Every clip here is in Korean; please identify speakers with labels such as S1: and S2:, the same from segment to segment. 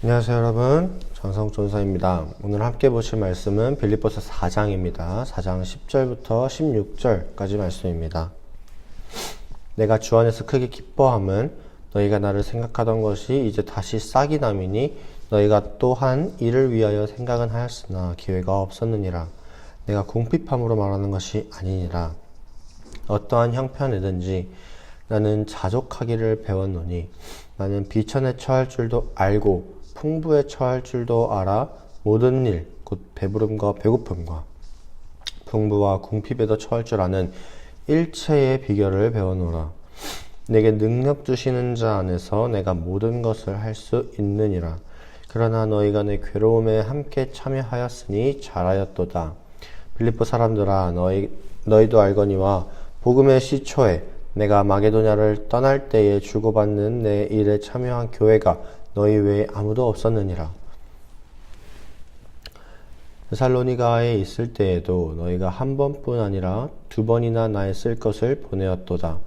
S1: 안녕하세요 여러분, 장성전사입니다. 오늘 함께 보실 말씀은 빌립보서 4장입니다. 4장 10절부터 16절까지 말씀입니다. 내가 주 안에서 크게 기뻐함은 너희가 나를 생각하던 것이 이제 다시 싹이 남이니 너희가 또한 이를 위하여 생각은 하였으나 기회가 없었느니라. 내가 궁핍함으로 말하는 것이 아니니라. 어떠한 형편이든지 나는 자족하기를 배웠노니 나는 비천에 처할 줄도 알고 풍부에 처할 줄도 알아 모든 일 곧 배부름과 배고픔과 풍부와 궁핍에도 처할 줄 아는 일체의 비결을 배워노라. 내게 능력 주시는 자 안에서 내가 모든 것을 할 수 있느니라. 그러나 너희가 내 괴로움에 함께 참여하였으니 잘하였도다. 빌립보 사람들아, 너희도 알거니와 복음의 시초에 내가 마게도냐를 떠날 때에 주고받는 내 일에 참여한 교회가 너희 외에 아무도 없었느니라. 데살로니가에 있을 때에도 너희가 한 번뿐 아니라 두 번이나 나의 쓸 것을 보내었도다.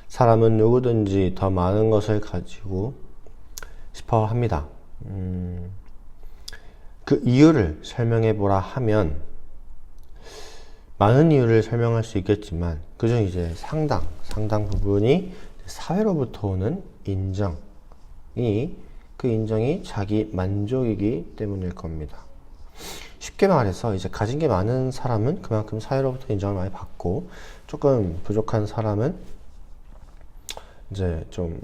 S1: 사람은 누구든지 더 많은 것을 가지고 싶어 합니다. 그 이유를 설명해 보라 하면 많은 이유를 설명할 수 있겠지만 그중 이제 상당 부분이 사회로부터 오는 인정이 그 인정이 자기 만족이기 때문일 겁니다. 쉽게 말해서 이제 가진 게 많은 사람은 그만큼 사회로부터 인정을 많이 받고 조금 부족한 사람은 이제 좀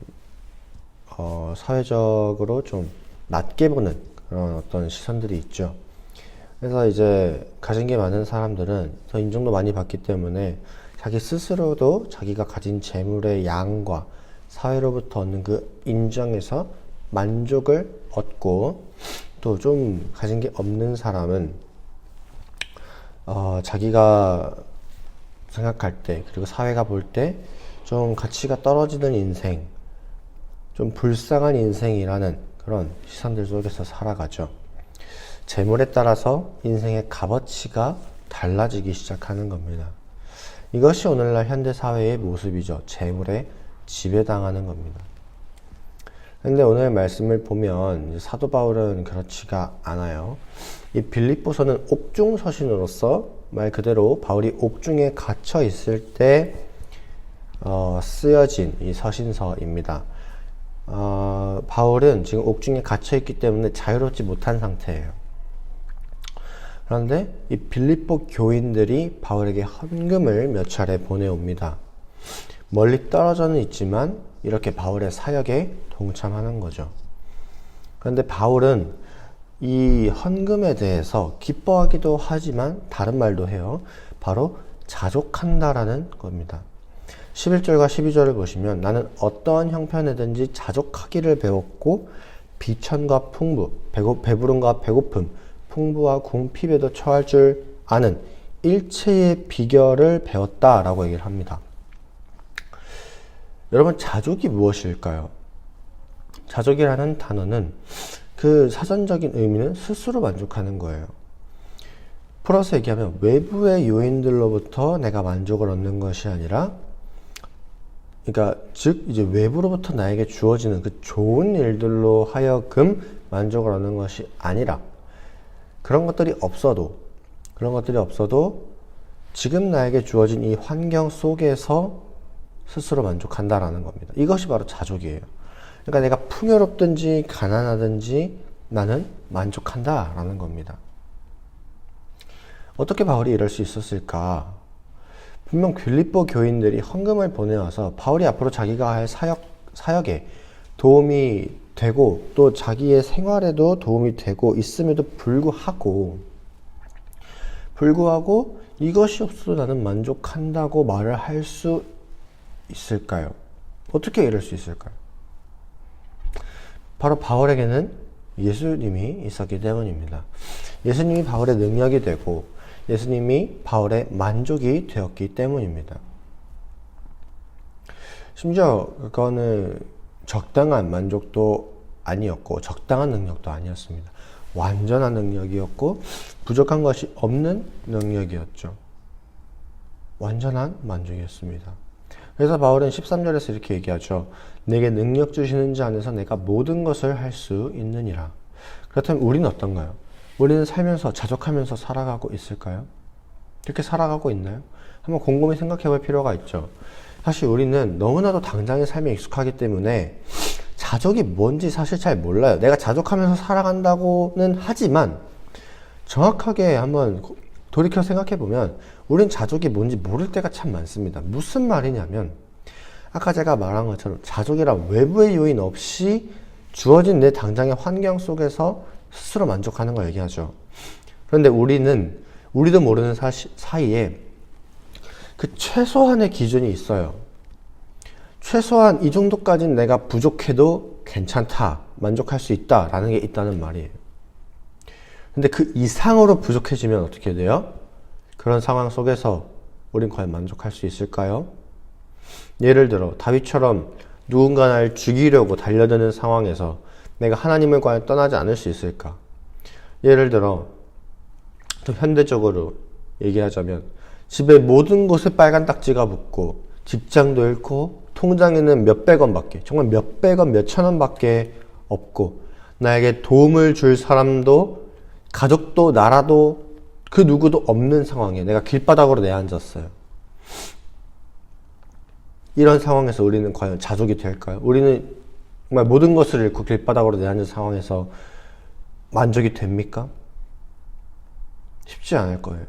S1: 사회적으로 좀 낮게 보는 그런 어떤 시선들이 있죠. 그래서 이제 가진 게 많은 사람들은 더 인정도 많이 받기 때문에 자기 스스로도 자기가 가진 재물의 양과 사회로부터 얻는 그 인정에서 만족을 얻고 또 좀 가진 게 없는 사람은 자기가 생각할 때 그리고 사회가 볼 때 좀 가치가 떨어지는 인생, 좀 불쌍한 인생이라는 그런 시선들 속에서 살아가죠. 재물에 따라서 인생의 값어치가 달라지기 시작하는 겁니다. 이것이 오늘날 현대사회의 모습이죠. 재물에 지배당하는 겁니다. 근데 오늘 말씀을 보면 사도 바울은 그렇지가 않아요. 이 빌립보서는 옥중 서신으로서 말 그대로 바울이 옥중에 갇혀 있을 때 쓰여진 이 서신서입니다. 바울은 지금 옥중에 갇혀 있기 때문에 자유롭지 못한 상태예요. 그런데 이 빌립보 교인들이 바울에게 헌금을 몇 차례 보내옵니다. 멀리 떨어져는 있지만 이렇게 바울의 사역에 동참하는 거죠. 그런데 바울은 이 헌금에 대해서 기뻐하기도 하지만 다른 말도 해요. 바로 자족한다라는 겁니다. 11절과 12절을 보시면 나는 어떠한 형편이든지 자족하기를 배웠고 비천과 풍부, 배부름과 배고픔, 풍부와 궁핍에도 처할 줄 아는 일체의 비결을 배웠다라고 얘기를 합니다. 여러분, 자족이 무엇일까요? 자족이라는 단어는 그 사전적인 의미는 스스로 만족하는 거예요. 풀어서 얘기하면 외부의 요인들로부터 내가 만족을 얻는 것이 아니라, 그러니까 즉 이제 외부로부터 나에게 주어지는 그 좋은 일들로 하여금 만족을 얻는 것이 아니라 그런 것들이 없어도 지금 나에게 주어진 이 환경 속에서 스스로 만족한다라는 겁니다. 이것이 바로 자족이에요. 그러니까 내가 풍요롭든지 가난하든지 나는 만족한다라는 겁니다. 어떻게 바울이 이럴 수 있었을까? 분명 빌립보 교인들이 헌금을 보내와서 바울이 앞으로 자기가 할 사역에 도움이 되고 또 자기의 생활에도 도움이 되고 있음에도 불구하고 이것이 없어도 나는 만족한다고 말을 할 수 있을까요? 어떻게 이럴 수 있을까요? 바로 바울에게는 예수님이 있었기 때문입니다. 예수님이 바울의 능력이 되고 예수님이 바울의 만족이 되었기 때문입니다. 심지어 그거는 적당한 만족도 아니었고 적당한 능력도 아니었습니다. 완전한 능력이었고 부족한 것이 없는 능력이었죠. 완전한 만족이었습니다. 그래서 바울은 13절에서 이렇게 얘기하죠. 내게 능력 주시는 자 안에서 내가 모든 것을 할 수 있느니라. 그렇다면 우리는 어떤가요? 우리는 살면서 자족하면서 살아가고 있을까요? 그렇게 살아가고 있나요? 한번 곰곰이 생각해 볼 필요가 있죠. 사실 우리는 너무나도 당장의 삶에 익숙하기 때문에 자족이 뭔지 사실 잘 몰라요. 내가 자족하면서 살아간다고는 하지만 정확하게 한번 돌이켜 생각해 보면 우린 자족이 뭔지 모를 때가 참 많습니다. 무슨 말이냐면 아까 제가 말한 것처럼 자족이란 외부의 요인 없이 주어진 내 당장의 환경 속에서 스스로 만족하는 걸 얘기하죠. 그런데 우리도 모르는 사이에 그 최소한의 기준이 있어요. 최소한 이 정도까지는 내가 부족해도 괜찮다, 만족할 수 있다라는 게 있다는 말이에요. 근데 그 이상으로 부족해지면 어떻게 돼요? 그런 상황 속에서 우린 과연 만족할 수 있을까요? 예를 들어 다윗처럼 누군가 날 죽이려고 달려드는 상황에서 내가 하나님을 과연 떠나지 않을 수 있을까? 예를 들어 좀 현대적으로 얘기하자면 집에 모든 곳에 빨간 딱지가 붙고 직장도 잃고 통장에는 몇백 원밖에, 정말 몇백 원, 몇천 원밖에 없고 나에게 도움을 줄 사람도 가족도 나라도 그 누구도 없는 상황에 내가 길바닥으로 내앉았어요. 이런 상황에서 우리는 과연 자족이 될까요? 우리는 정말 모든 것을 잃고 길바닥으로 내앉은 상황에서 만족이 됩니까? 쉽지 않을 거예요.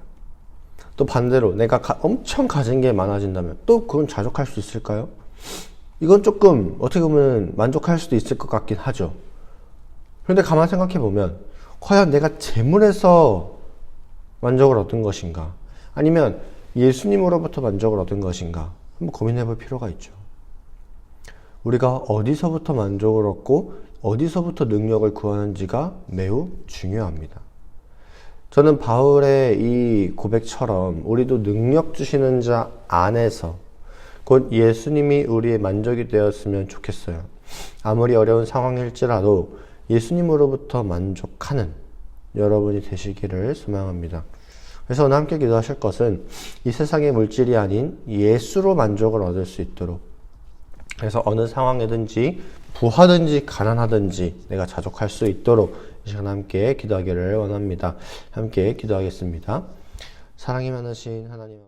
S1: 또 반대로 내가 엄청 가진 게 많아진다면 또 그건 자족할 수 있을까요? 이건 조금 어떻게 보면 만족할 수도 있을 것 같긴 하죠. 그런데 가만 생각해 보면 과연 내가 재물에서 만족을 얻은 것인가? 아니면 예수님으로부터 만족을 얻은 것인가? 한번 고민해 볼 필요가 있죠. 우리가 어디서부터 만족을 얻고 어디서부터 능력을 구하는지가 매우 중요합니다. 저는 바울의 이 고백처럼 우리도 능력 주시는 자 안에서 곧 예수님이 우리의 만족이 되었으면 좋겠어요. 아무리 어려운 상황일지라도 예수님으로부터 만족하는 여러분이 되시기를 소망합니다. 그래서 오늘 함께 기도하실 것은 이 세상의 물질이 아닌 예수로 만족을 얻을 수 있도록, 그래서 어느 상황이든지 부하든지 가난하든지 내가 자족할 수 있도록 이 시간 함께 기도하기를 원합니다. 함께 기도하겠습니다. 사랑이 많으신 하나님